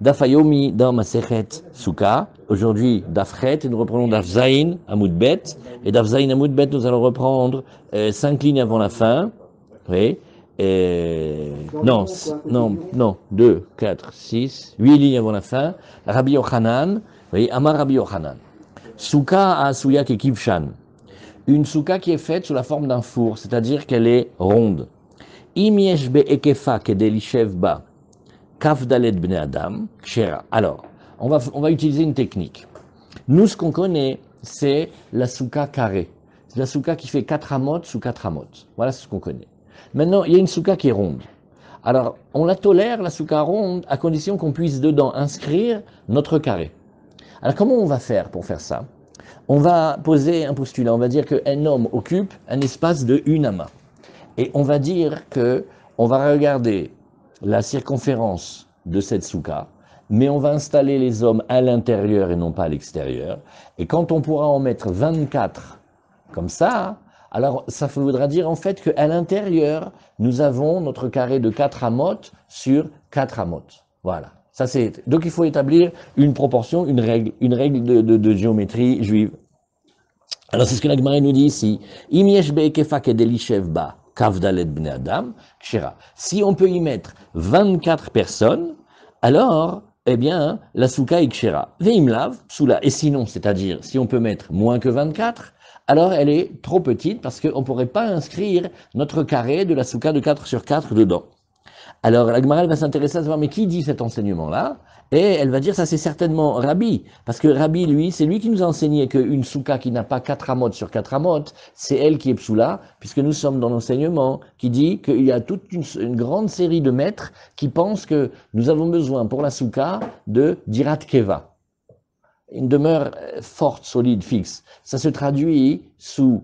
Dafayomi dans Masechet Souka. Aujourd'hui, Dafret, et nous reprenons Dafzaïn, Amoudbet. Et Dafzaïn, Amoudbet, nous allons reprendre 5 lignes avant la fin. Oui. Non, 2, 4, 6, 8 lignes avant la fin. Rabbi Yochanan, oui, Amar Rabbi Yochanan. Souka a Asuya qui Kivshan. Une souka qui est faite sous la forme d'un four, c'est-à-dire qu'elle est ronde. Im yesh be'ekefa kedelishev ba. Kafdalet bnei Adam, kshera. Alors, on va utiliser une technique. Nous, ce qu'on connaît, c'est la souka carrée. C'est la souka qui fait 4 amot sous 4 amot. Voilà ce qu'on connaît. Maintenant, il y a une souka qui est ronde. Alors, on la tolère, la souka ronde, à condition qu'on puisse dedans inscrire notre carré. Alors, comment on va faire pour faire ça? On va poser un postulat. On va dire qu'un homme occupe un espace de une ama. Et on va dire que on va regarder la circonférence de cette souka, mais on va installer les hommes à l'intérieur et non pas à l'extérieur. Et quand on pourra en mettre 24 comme ça, alors ça voudra dire en fait qu'à l'intérieur, nous avons notre carré de 4 amotes sur 4 amotes. Voilà. Ça c'est. Donc il faut établir une proportion, une règle de géométrie juive. Alors c'est ce que la Gemara nous dit ici. Im yesh be'ekefa kedelishev ba. Kavdalet bnei Adam, kshera. Si on peut y mettre 24 personnes, alors, eh bien, la souka est kshera. Veimlav, soula. Et sinon, c'est-à-dire, si on peut mettre moins que 24, alors elle est trop petite parce qu'on ne pourrait pas inscrire notre carré de la souka de 4 sur 4 dedans. Alors, la Gemara va s'intéresser à savoir, mais qui dit cet enseignement-là? Et elle va dire, ça c'est certainement Rabbi. Parce que Rabbi, lui, c'est lui qui nous a enseigné qu'une souka qui n'a pas 4 amotes sur 4 amotes, c'est elle qui est psoula, puisque nous sommes dans l'enseignement qui dit qu'il y a toute une grande série de maîtres qui pensent que nous avons besoin pour la souka de dirat keva. Une demeure forte, solide, fixe. Ça se traduit sous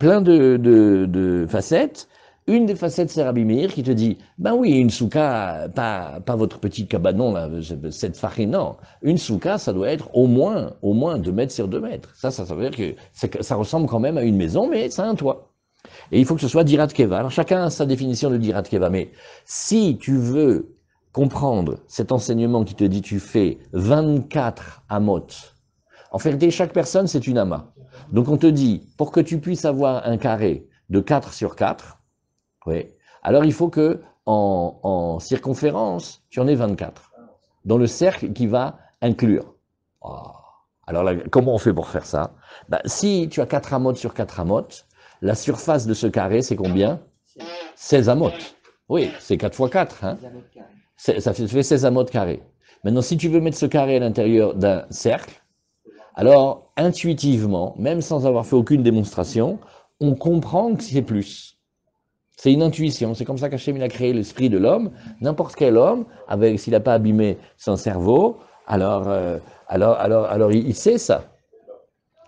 plein de facettes. Une des facettes, c'est Rabbi Meir qui te dit, ben oui, une souka, pas votre petit cabanon, là, cette farine, non. Une souka, ça doit être au moins 2 mètres sur 2 mètres. Ça veut dire que ça ressemble quand même à une maison, mais ça a un toit. Et il faut que ce soit dirat keva. Alors chacun a sa définition de dirat keva, mais si tu veux comprendre cet enseignement qui te dit tu fais 24 amot, en fait, chaque personne, c'est une ama. Donc on te dit, pour que tu puisses avoir un carré de 4 sur 4, oui. Alors il faut que en circonférence, tu en aies 24. Dans le cercle qui va inclure. Oh. Alors là, comment on fait pour faire ça? Si tu as 4 amotes sur 4 amotes, la surface de ce carré, c'est combien? 16 amotes. Oui, c'est 4 fois 4. Hein? Ça fait 16 amotes carrés. Maintenant, si tu veux mettre ce carré à l'intérieur d'un cercle, alors intuitivement, même sans avoir fait aucune démonstration, on comprend que c'est plus. C'est une intuition, c'est comme ça qu'Hachem a créé l'esprit de l'homme. N'importe quel homme, s'il n'a pas abîmé son cerveau, alors il sait ça.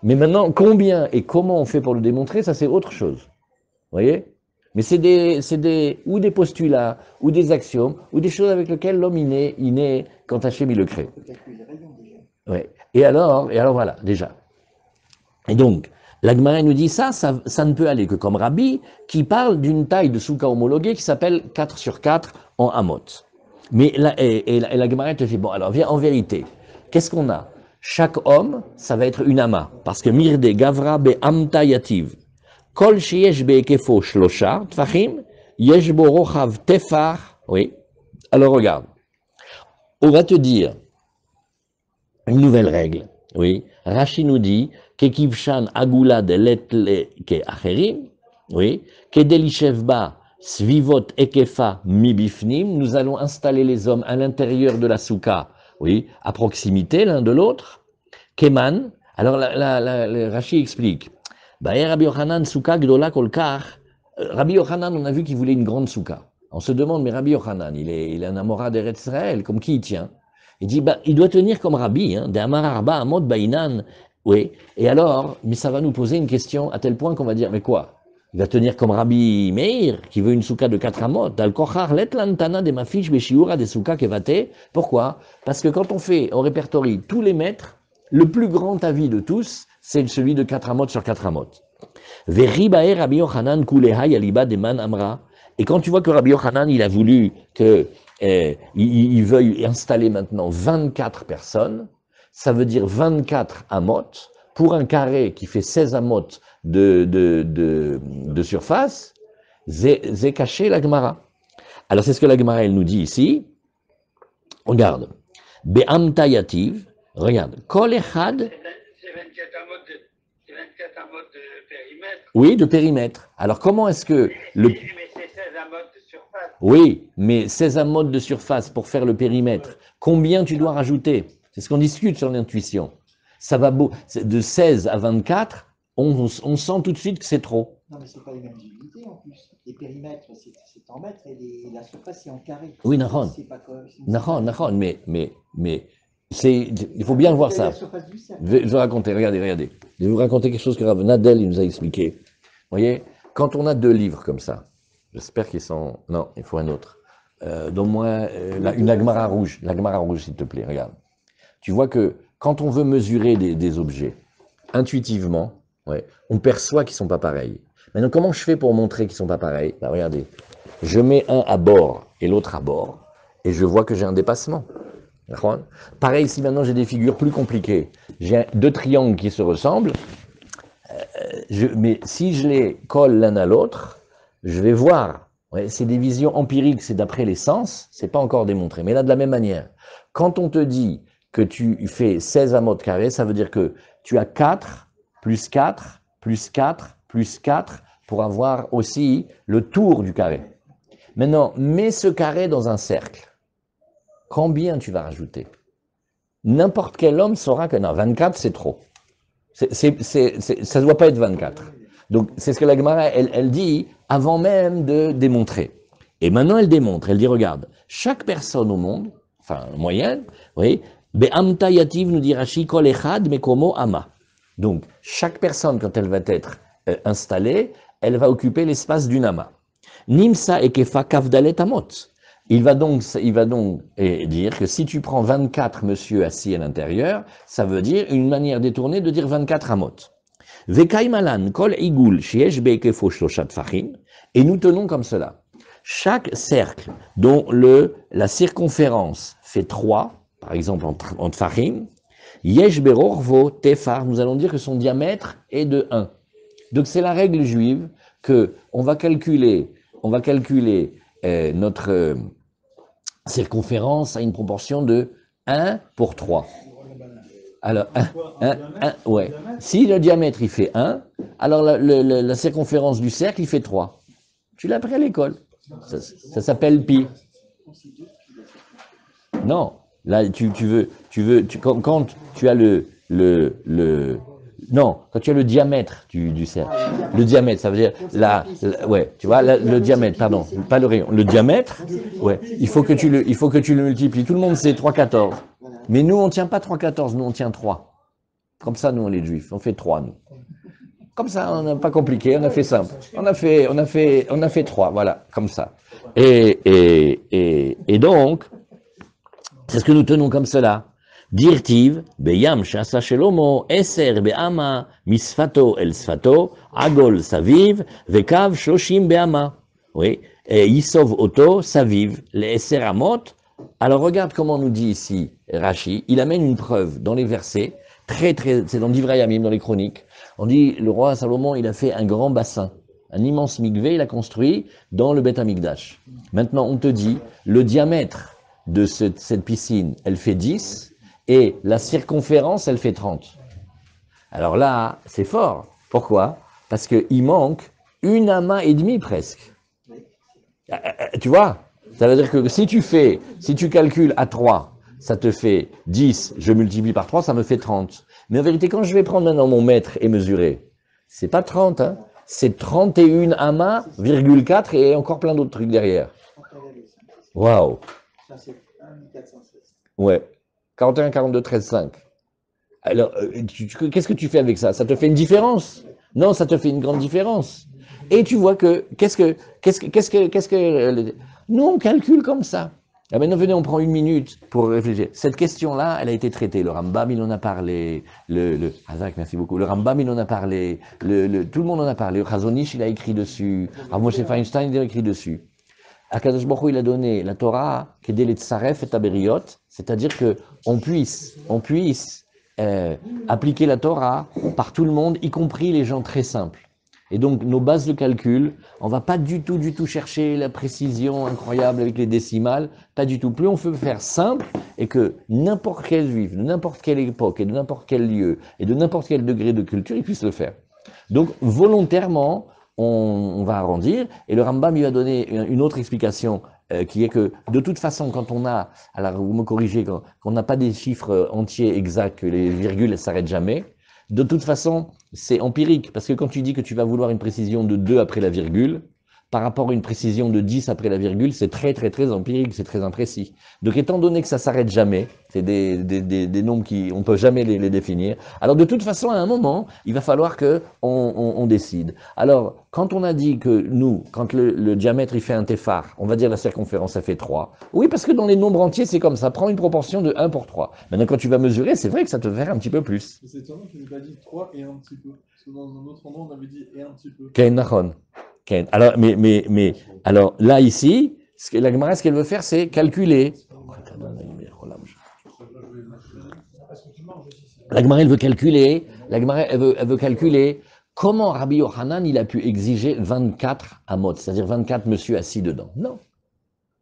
Mais maintenant, combien et comment on fait pour le démontrer, ça c'est autre chose. Vous voyez? Mais c'est ou des postulats, ou des axiomes, ou des choses avec lesquelles l'homme il naît quand Hachem le crée. Ouais. Et alors voilà, déjà. Et donc, la Gemara nous dit ça ne peut aller que comme Rabbi, qui parle d'une taille de souka homologuée qui s'appelle 4 sur 4 en amot. Mais la Gemara te dit, bon, alors viens en vérité, qu'est-ce qu'on a? Chaque homme, ça va être une ama, parce que mirde gavra be amta yativ. Kol sheyesh be ekefo shlosha tfachim, yesh bo rochav tefar. Oui. Alors regarde, on va te dire une nouvelle règle. Oui. Rashi nous dit, Kekivshan agula de letle ke acherim, oui, kedelishevba svivot ekefa mibifnim, nous allons installer les hommes à l'intérieur de la souka, oui, à proximité l'un de l'autre. Keman, alors le Rashi explique, Rabbi Yochanan souka gdola kolkar, Rabbi Yochanan, on a vu qu'il voulait une grande souka. On se demande, mais Rabbi Yochanan, il est un amora d'Eretz Israël, comme qui il tient? Il dit, il doit tenir comme Rabbi, hein, d'Amar Arba Amot Bainan. Oui, et alors, mais ça va nous poser une question à tel point qu'on va dire, mais quoi? Il va tenir comme Rabbi Meir, qui veut une souka de 4 amot. Al-Kochar letlantana de mafish beshiura de souka kevate. Pourquoi? Parce que quand on répertorie tous les maîtres, le plus grand avis de tous, c'est celui de 4 amot sur 4 amot. Veribae Rabbi Yochanan kuleha yaliba de man amra. Et quand tu vois que Rabbi Yochanan, il a voulu que il veuille installer maintenant 24 personnes, ça veut dire 24 amotes pour un carré qui fait 16 amotes de surface, c'est caché la Gemara. Alors c'est ce que la Gemara elle nous dit ici. Regarde, Be'amta yativ, regarde, Kol echad. C'est 24 amotes de périmètre. Oui, de périmètre. Alors comment est-ce que le... Mais c'est 16 amotes de surface. Oui, mais 16 amotes de surface pour faire le périmètre, combien tu dois rajouter? C'est ce qu'on discute sur l'intuition. Ça va beau, de 16 à 24, on sent tout de suite que c'est trop. Non, mais c'est pas les mêmes unités en plus. Les périmètres, c'est en mètres et la surface, c'est en carré. Oui, Nahon. C'est pas quoi. Nahon, mais il faut bien voir ça. La surface du cercle. Je vais vous raconter, regardez. Je vais vous raconter quelque chose que Rav Nadel il nous a expliqué. Vous voyez, quand on a 2 livres comme ça, j'espère qu'ils sont... Non, il faut un autre. Donne-moi une Agmara rouge. L'Agmara rouge, s'il te plaît, regarde. Tu vois que quand on veut mesurer des objets, intuitivement, ouais, on perçoit qu'ils ne sont pas pareils. Maintenant, comment je fais pour montrer qu'ils ne sont pas pareils? Ben, regardez, je mets un à bord et l'autre à bord, et je vois que j'ai un dépassement. Pareil, si maintenant j'ai des figures plus compliquées, j'ai 2 triangles qui se ressemblent, mais si je les colle l'un à l'autre, je vais voir. Ouais, c'est des visions empiriques, c'est d'après les sens, c'est pas encore démontré. Mais là, de la même manière, quand on te dit que tu fais 16 amotes carrés, ça veut dire que tu as 4, plus 4, plus 4, plus 4, pour avoir aussi le tour du carré. Maintenant, mets ce carré dans un cercle. Combien tu vas rajouter? N'importe quel homme saura que non, 24 c'est trop. Ça ne doit pas être 24. Donc c'est ce que la Gemara elle dit avant même de démontrer. Et maintenant elle démontre, elle dit regarde, chaque personne au monde, enfin moyenne, oui, Be'amta yativ nous dit Rashi kol echad mekomo ama. Donc chaque personne quand elle va être installée, elle va occuper l'espace d'une ama. Nimsa ekefa kavdalet amot. Il va donc dire que si tu prends 24 monsieur assis à l'intérieur, ça veut dire une manière détournée de dire 24 amot. Vekaimalan kol igul sheyesh beekefo shloshat fachim. Et nous tenons comme cela. Chaque cercle dont la circonférence fait 3, par exemple en tfachim, yesh berorvo tefar, nous allons dire que son diamètre est de 1. Donc c'est la règle juive que on va calculer notre circonférence à une proportion de 1 pour 3. Alors, ouais. Si le diamètre il fait 1, alors la circonférence du cercle il fait 3. Tu l'as appris à l'école. Ça s'appelle pi. Non, là quand tu as quand tu as le diamètre du cercle, le diamètre, ça veut dire, ouais, tu vois, le diamètre, pardon, pas le rayon, le diamètre, ouais, il faut que tu le multiplies. Tout le monde sait 3,14. Mais nous, on ne tient pas 3,14, nous, on tient 3. Comme ça, nous, on est juifs, on fait 3, nous. Comme ça, on n'a pas compliqué, on a fait simple. On a fait 3, voilà, comme ça. Et donc, c'est ce que nous tenons comme cela. Dirtiv, beyam shasa shelomo, eser be'ama, misfato el sfato, agol saviv, vekav shoshim be'ama. Oui, et yisov oto saviv, les eser amot. Alors regarde comment nous dit ici Rashi, il amène une preuve dans les versets, c'est dans Divrei Yamim, dans les chroniques. On dit, le roi Salomon, il a fait un grand bassin, un immense mikvé, il a construit dans le Beth Amikdash. Maintenant, on te dit, le diamètre de cette piscine, elle fait 10, et la circonférence, elle fait 30. Alors là, c'est fort. Pourquoi? Parce qu'il manque une ama et demie presque. Tu vois? Ça veut dire que si tu calcules à 3, ça te fait 10, je multiplie par 3, ça me fait 30. Mais en vérité, quand je vais prendre maintenant mon mètre et mesurer, c'est pas 30, hein, c'est 31 amas, 4 et encore plein d'autres trucs derrière. Waouh! Ouais. 41, 42, 13, 5. Alors, qu'est-ce que tu fais avec ça? Ça te fait une différence? Non, ça te fait une grande différence. Et tu vois que, nous, on calcule comme ça. Ah maintenant, venez, on prend une minute pour réfléchir. Cette question-là, elle a été traitée. Le Rambam, il en a parlé. Hazak, merci beaucoup. Le Rambam, il en a parlé. Tout le monde en a parlé. Le Chazon Ish, il a écrit dessus. Rav Moshe Feinstein, il a écrit dessus. Akadosh Baruch Hu, il a donné la Torah, Kedel et Tsaref et Aberiot, c'est-à-dire que on puisse appliquer la Torah par tout le monde, y compris les gens très simples. Et donc, nos bases de calcul, on va pas du tout chercher la précision incroyable avec les décimales, pas du tout. Plus on peut faire simple et que n'importe quel juif, de n'importe quelle époque et de n'importe quel lieu et de n'importe quel degré de culture, il puisse le faire. Donc, volontairement, on va arrondir. Et le Rambam, il va donner une autre explication qui est que, de toute façon, quand on a, alors vous me corrigez, quand on n'a pas des chiffres entiers exacts, que les virgules ne s'arrêtent jamais, de toute façon, c'est empirique, parce que quand tu dis que tu vas vouloir une précision de 2 après la virgule, par rapport à une précision de 10 après la virgule, c'est très empirique, c'est très imprécis. Donc étant donné que ça s'arrête jamais, c'est des nombres qui, on peut jamais les définir, alors de toute façon, à un moment, il va falloir que on décide. Alors, quand on a dit que nous, quand le diamètre il fait un téphar, on va dire la circonférence, ça fait 3. Oui, parce que dans les nombres entiers, c'est comme ça, prend une proportion de 1 pour 3. Maintenant, quand tu vas mesurer, c'est vrai que ça te fait un petit peu plus. C'est étonnant qu'il n'ait pas dit 3 et un petit peu. Parce que dans un autre endroit, on avait dit et un petit peu. Kain Nachon. Alors, alors là, ici, la Gemara, ce qu'elle veut faire, c'est calculer. La Gemara, elle veut calculer. La Gemara, elle veut calculer comment Rabbi Yochanan, il a pu exiger 24 amot, c'est-à-dire 24 monsieur assis dedans. Non.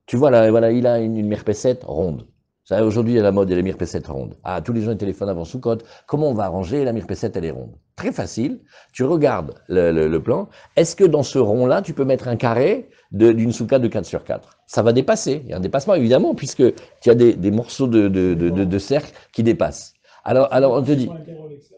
Tu vois, là, voilà, il a une mirpesset ronde. Aujourd'hui, il y a la mode, il y a les mirpesset rondes. Ah, tous les gens ils téléphonent avant Soukot. Comment on va arranger? La mirpesset, elle est ronde. Très facile. Tu regardes le plan. Est-ce que dans ce rond-là, tu peux mettre un carré d'une souka de 4 sur 4? Ça va dépasser. Il y a un dépassement, évidemment, puisque tu as des morceaux de cercle qui dépassent. Alors on te dit,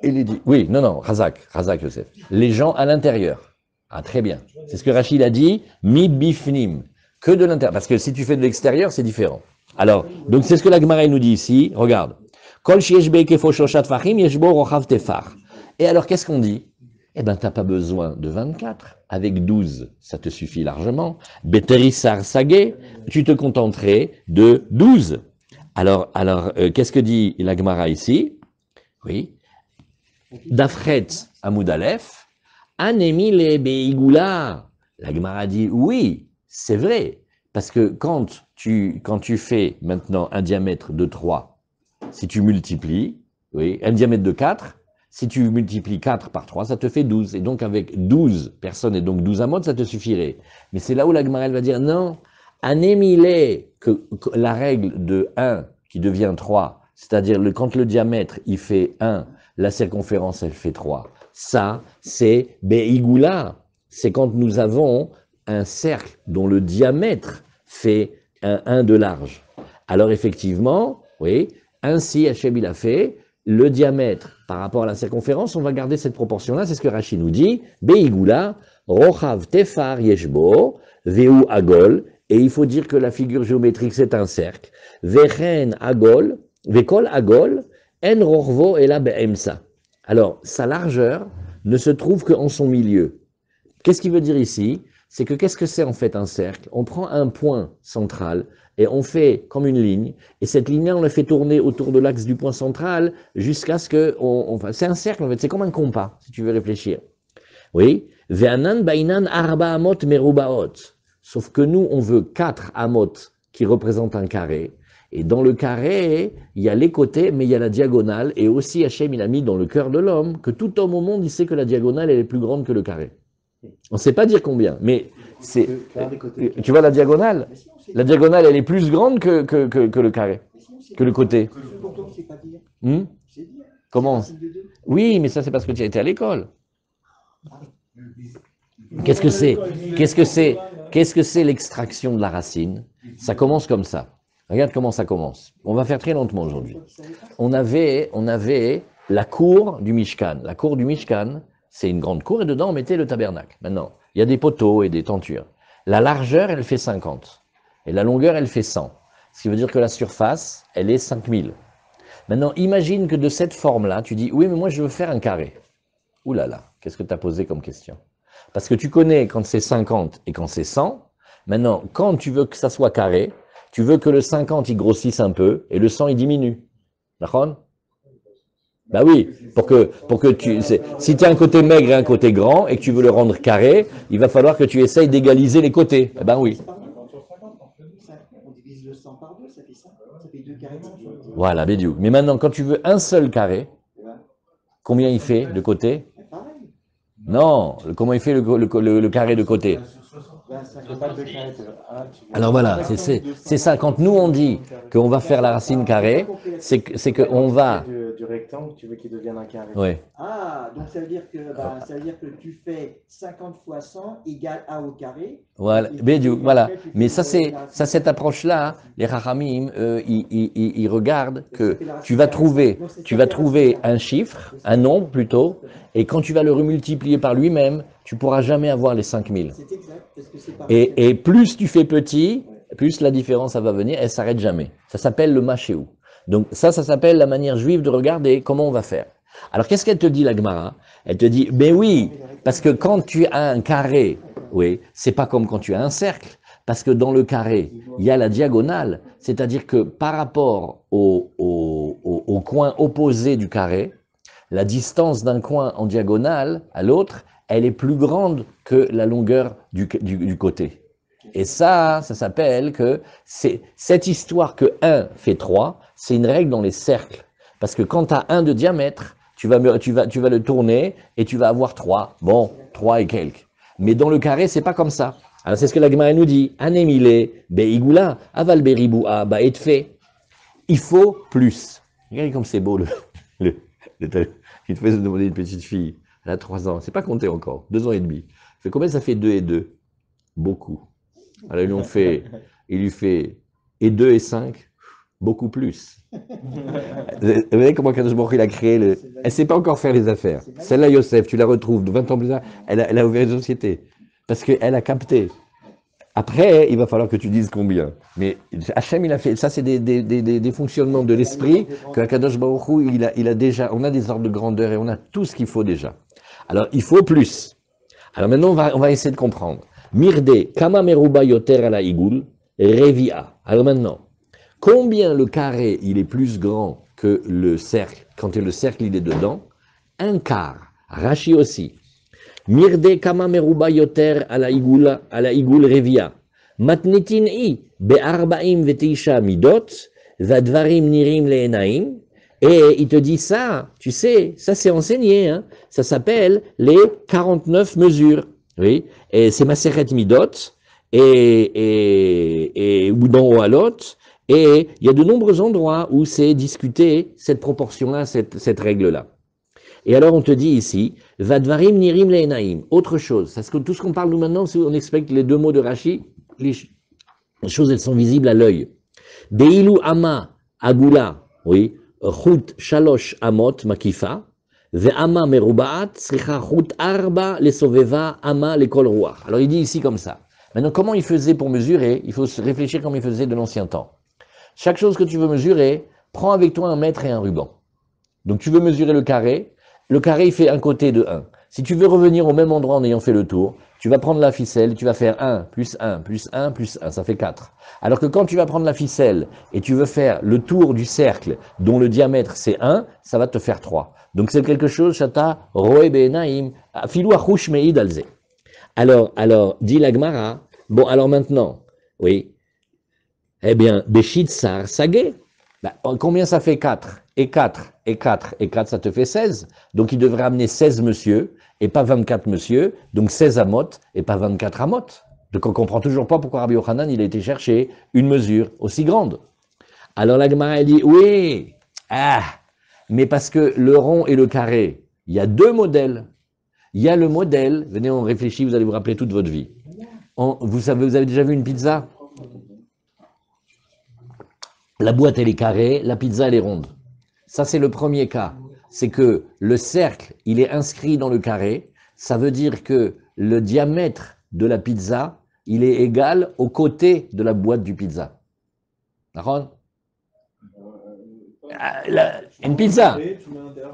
il est dit, oui, non, Razak Yosef. Les gens à l'intérieur. Ah, très bien. C'est ce que Rachid a dit, mi bifnim. Que de l'intérieur. Parce que si tu fais de l'extérieur, c'est différent. Alors, donc c'est ce que la Gemara nous dit ici. Regarde. Et alors, qu'est-ce qu'on dit? Eh bien, tu n'as pas besoin de 24. Avec 12, ça te suffit largement. Beterissar sagé, tu te contenterais de 12. Alors, qu'est-ce que dit la Gemara ici? Oui. Dafret Amoud Aleph, Anemile Beigula. La Gemara dit oui, c'est vrai. Parce que quand tu fais maintenant un diamètre de 3, si tu multiplies, oui, un diamètre de 4, si tu multiplies 4 par 3, ça te fait 12. Et donc avec 12 personnes et donc 12 amotes, ça te suffirait. Mais c'est là où la Gemara va dire non, anémilé, que la règle de 1 qui devient 3, c'est-à-dire quand le diamètre il fait 1, la circonférence elle fait 3. Ça, c'est Beigula. C'est quand nous avons un cercle dont le diamètre fait un 1 de large. Alors effectivement, oui, ainsi Hachem il a fait, le diamètre par rapport à la circonférence, on va garder cette proportion-là, c'est ce que Rachid nous dit, Beigula, Rochav Tefar Yeshbo, Veu Agol, et il faut dire que la figure géométrique c'est un cercle, Vechen Agol, Vekol Agol, En Rorvo Ela Be'emsa. Alors, sa largeur ne se trouve qu'en son milieu. Qu'est-ce qu'il veut dire ici? C'est que qu'est-ce que c'est en fait un cercle? On prend un point central et on fait comme une ligne, et cette ligne-là, on la fait tourner autour de l'axe du point central jusqu'à ce que... c'est un cercle en fait, c'est comme un compas, si tu veux réfléchir. Oui. Ve'anan bainan arba amot merubaot. Sauf que nous, on veut 4 amot qui représentent un carré, et dans le carré, il y a les côtés, mais il y a la diagonale, et aussi Hachem, il a mis dans le cœur de l'homme que tout homme au monde, il sait que la diagonale, elle est plus grande que le carré. On ne sait pas dire combien, mais c'est... Tu vois la diagonale? La diagonale, elle est plus grande que le carré, que le côté. Comment? Oui, mais ça c'est parce que tu as été à l'école. Qu'est-ce que c'est? Qu'est-ce que c'est l'extraction de la racine? Ça commence comme ça. Regarde comment ça commence. On va faire très lentement aujourd'hui. On avait la cour du Mishkan. La cour du Mishkan, c'est une grande cour et dedans on mettait le tabernacle. Maintenant, il y a des poteaux et des tentures. La largeur, elle fait 50. Et la longueur, elle fait 100. Ce qui veut dire que la surface, elle est 5000. Maintenant, imagine que de cette forme-là, tu dis, oui, mais moi je veux faire un carré. Ouh là là, qu'est-ce que tu as posé comme question? Parce que tu connais quand c'est 50 et quand c'est 100. Maintenant, quand tu veux que ça soit carré, tu veux que le 50 il grossisse un peu et le 100 il diminue. D'accord? Bah oui, pour que si tu as un côté maigre et un côté grand et que tu veux le rendre carré, il va falloir que tu essayes d'égaliser les côtés. Eh ben oui. Ça fait 2 carrés. Voilà, bédiou. Mais maintenant, quand tu veux un seul carré, Voilà. combien il fait de côté? Pareil. Non, comment il fait le carré de côté? Ben, ça fait pas 2 carrés. Alors voilà, c'est ça. Quand nous on dit qu'on va faire la racine carrée, c'est qu'on va... Du rectangle, tu veux qu'il devienne un carré. Oui. Ah, donc ça veut dire que tu fais 50 fois 100 égale A au carré. Voilà, bédiou, voilà. Mais ça, cette approche-là, les Rachamim, ils regardent que tu vas trouver un chiffre, un nombre plutôt, et quand tu vas le remultiplier par lui-même, tu pourras jamais avoir les 5000. C'est exact, parce que c'est pas Et plus tu fais petit, plus la différence ça va venir, elle s'arrête jamais. Ça s'appelle le machéou. Donc ça s'appelle la manière juive de regarder comment on va faire. Alors qu'est-ce qu'elle te dit la Gemara? Elle te dit, ben oui, parce que quand tu as un carré, oui, c'est pas comme quand tu as un cercle, parce que dans le carré, il y a la diagonale, c'est-à-dire que par rapport au coin opposé du carré, la distance d'un coin en diagonale à l'autre, elle est plus grande que la longueur du côté. Et ça s'appelle que c'est cette histoire que 1 fait 3, c'est une règle dans les cercles. Parce que quand tu as 1 de diamètre, tu vas le tourner et tu vas avoir 3. Bon, 3 et quelques. Mais dans le carré, c'est pas comme ça. Alors c'est ce que la Gemara nous dit. Anemile, beigula, aval beriboua, baetfe. Il faut plus. Regardez comme c'est beau il te fait se demander une petite fille. Elle a 3 ans. C'est pas compté encore. 2 ans et demi. Fait combien ça fait 2 et 2? Beaucoup. Alors il lui fait et 2 et 5, beaucoup plus. Vous voyez comment Kadosh Baruch Hu, il a créé le... Elle ne sait pas encore faire les affaires. Celle-là, Yosef, tu la retrouves 20 ans plus tard, elle a ouvert une société. Parce qu'elle a capté. Après, il va falloir que tu dises combien. Mais Hachem, il a fait... Ça, c'est des fonctionnements de l'esprit que Kadosh Baruch Hu, il a déjà... On a des ordres de grandeur et on a tout ce qu'il faut déjà. Alors, il faut plus. Alors maintenant, on va essayer de comprendre. Mirde, kama meruba yoter ala igul, revia. Alors maintenant, combien le carré, il est plus grand que le cercle, quand le cercle, il est dedans? Un quart. Rashi aussi. Mirde, kama meruba yoter ala igul revia. Matnitin i, be'arbaim veteisha midot, vadvarim nirim leenaim. Et il te dit ça, tu sais, ça c'est enseigné, hein, ça s'appelle les 49 mesures. Oui, et c'est Maseret Midot, et ou dans Ohalot, et il y a de nombreux endroits où c'est discuté cette proportion-là, cette règle-là. Et alors on te dit ici, Vadvarim Nirim Leenaim, autre chose, parce que tout ce qu'on parle nous maintenant, c'est on explique les 2 mots de Rashi, les choses elles sont visibles à l'œil. Beilu Ama Agula, oui, Chut Shalosh Amot Makifa, Ve'ama merubaat, sricha chut arba lesoveva ama lekol ruach. Alors il dit ici comme ça. Maintenant, comment il faisait pour mesurer? Il faut se réfléchir comme il faisait de l'ancien temps. Chaque chose que tu veux mesurer, prends avec toi un mètre et un ruban. Donc tu veux mesurer le carré il fait un côté de 1. Si tu veux revenir au même endroit en ayant fait le tour, tu vas prendre la ficelle, tu vas faire 1, plus 1, plus 1, plus 1, ça fait 4. Alors que quand tu vas prendre la ficelle et tu veux faire le tour du cercle dont le diamètre c'est 1, ça va te faire 3. Donc c'est quelque chose, Shata, Roe Be'enaim, Filou Achouch Me'id Alze. Alors, dit la Gemara, bon, alors maintenant, oui, eh bien, Béchid Sar Sagé, combien ça fait 4? Et 4, et 4, et 4, ça te fait 16. Donc il devrait amener 16 monsieur, et pas 24 monsieur, donc 16 amot, et pas 24 amot. Donc on comprend toujours pas pourquoi Rabbi Yochanan, il a été chercher une mesure aussi grande. Alors la Gemara, elle dit, oui, mais parce que le rond et le carré, il y a 2 modèles. Il y a le modèle, venez, on réfléchit, vous allez vous rappeler toute votre vie. Vous avez déjà vu une pizza? La boîte, elle est carrée, la pizza, elle est ronde. Ça, c'est le premier cas. C'est que le cercle, il est inscrit dans le carré. Ça veut dire que le diamètre de la pizza, il est égal au côté de la boîte du pizza. D'accord? Une pizza.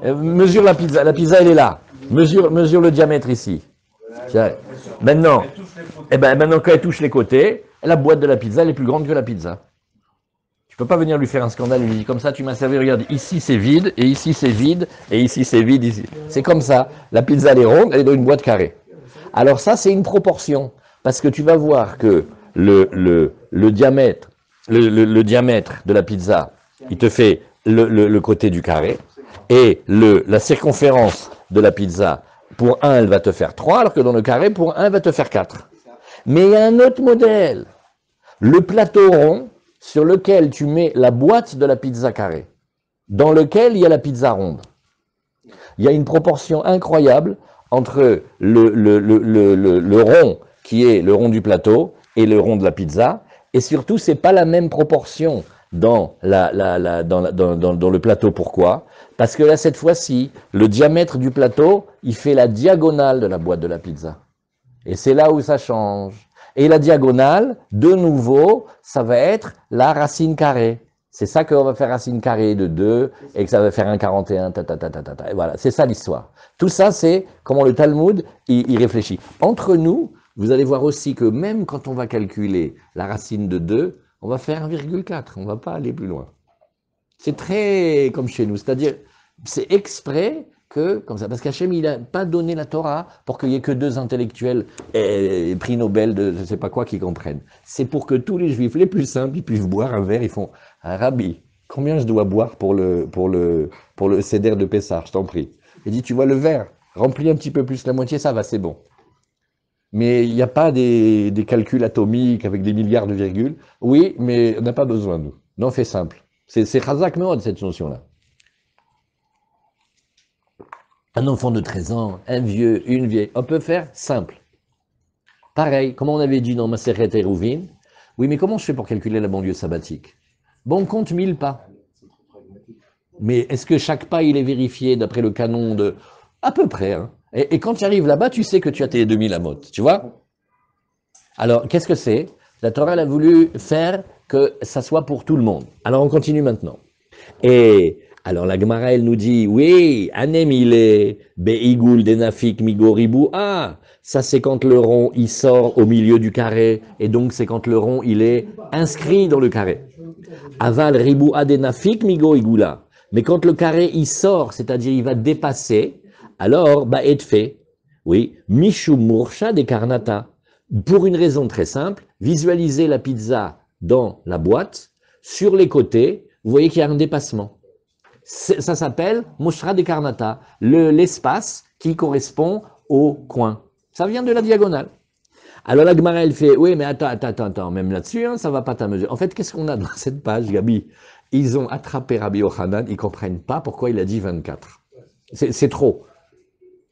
Mesure la pizza. La pizza, elle est là. Mesure le diamètre ici. Maintenant, maintenant, quand elle touche les côtés, la boîte de la pizza, elle est plus grande que la pizza. Tu peux pas venir lui faire un scandale et lui dire comme ça, tu m'as servi, regarde, ici c'est vide, et ici c'est vide, et ici c'est vide, ici. C'est comme ça. La pizza, elle est ronde, elle est dans une boîte carrée. Alors ça, c'est une proportion. Parce que tu vas voir que le diamètre, le diamètre de la pizza, il te fait le côté du carré, et la circonférence de la pizza, pour 1, elle va te faire 3, alors que dans le carré, pour 1, elle va te faire 4. Mais il y a un autre modèle, le plateau rond, sur lequel tu mets la boîte de la pizza carrée, dans lequel il y a la pizza ronde. Il y a une proportion incroyable entre le rond, qui est le rond du plateau, et le rond de la pizza, et surtout, c'est pas la même proportion dans le plateau. Pourquoi? Parce que là, cette fois-ci, le diamètre du plateau, il fait la diagonale de la boîte de la pizza. Et c'est là où ça change. Et la diagonale, de nouveau, ça va être la racine carrée. C'est ça qu'on va faire racine carrée de 2, et que ça va faire 1,41, et voilà, c'est ça l'histoire. Tout ça, c'est comment le Talmud, il réfléchit. Entre nous, vous allez voir aussi que même quand on va calculer la racine de 2, on va faire 1,4, on ne va pas aller plus loin. C'est très comme chez nous, c'est-à-dire, c'est exprès que, comme ça, parce qu'Hachem, il n'a pas donné la Torah pour qu'il n'y ait que 2 intellectuels prix Nobel de je ne sais pas quoi qui comprennent. C'est pour que tous les juifs les plus simples, ils puissent boire un verre, ils font « Rabbi, combien je dois boire pour le Seder de Pessah, je t'en prie ?» Il dit « Tu vois le verre, remplis un petit peu plus la moitié, ça va, c'est bon. » Mais il n'y a pas des calculs atomiques avec des milliards de virgules. Oui, mais on n'a pas besoin, nous. Non, fait simple. C'est chazak meod, cette notion-là. Un enfant de 13 ans, un vieux, une vieille, on peut faire simple. Pareil, comme on avait dit dans Maseret Eruvin, oui, mais comment je fais pour calculer la banlieue sabbatique? Bon, on compte 1000 pas. Mais est-ce que chaque pas, il est vérifié d'après le canon de... À peu près, hein. Et quand tu arrives là-bas, tu sais que tu as tes 2000 amot, tu vois? Alors, qu'est-ce que c'est? La Torah, elle a voulu faire que ça soit pour tout le monde. Alors, on continue maintenant. Et alors, la Gemara, elle nous dit, oui, anem il est beigul denafik migoribou. Ah, ça c'est quand le rond, il sort au milieu du carré, et donc c'est quand le rond, il est inscrit dans le carré. Aval ribou adenafik migorigula. Mais quand le carré, il sort, c'est-à-dire il va dépasser, alors, bah, et fait. Oui, Mishu Mursha de Karnata. Pour une raison très simple, visualisez la pizza dans la boîte, sur les côtés, vous voyez qu'il y a un dépassement. Ça s'appelle Mushra de Karnata, l'espace qui correspond au coin. Ça vient de la diagonale. Alors la Gemara, elle fait, oui, mais attends, même là-dessus, hein, ça va pas ta mesure. En fait, qu'est-ce qu'on a dans cette page, Gabi? Ils ont attrapé Rabbi Yochanan, ils comprennent pas pourquoi il a dit 24. C'est trop.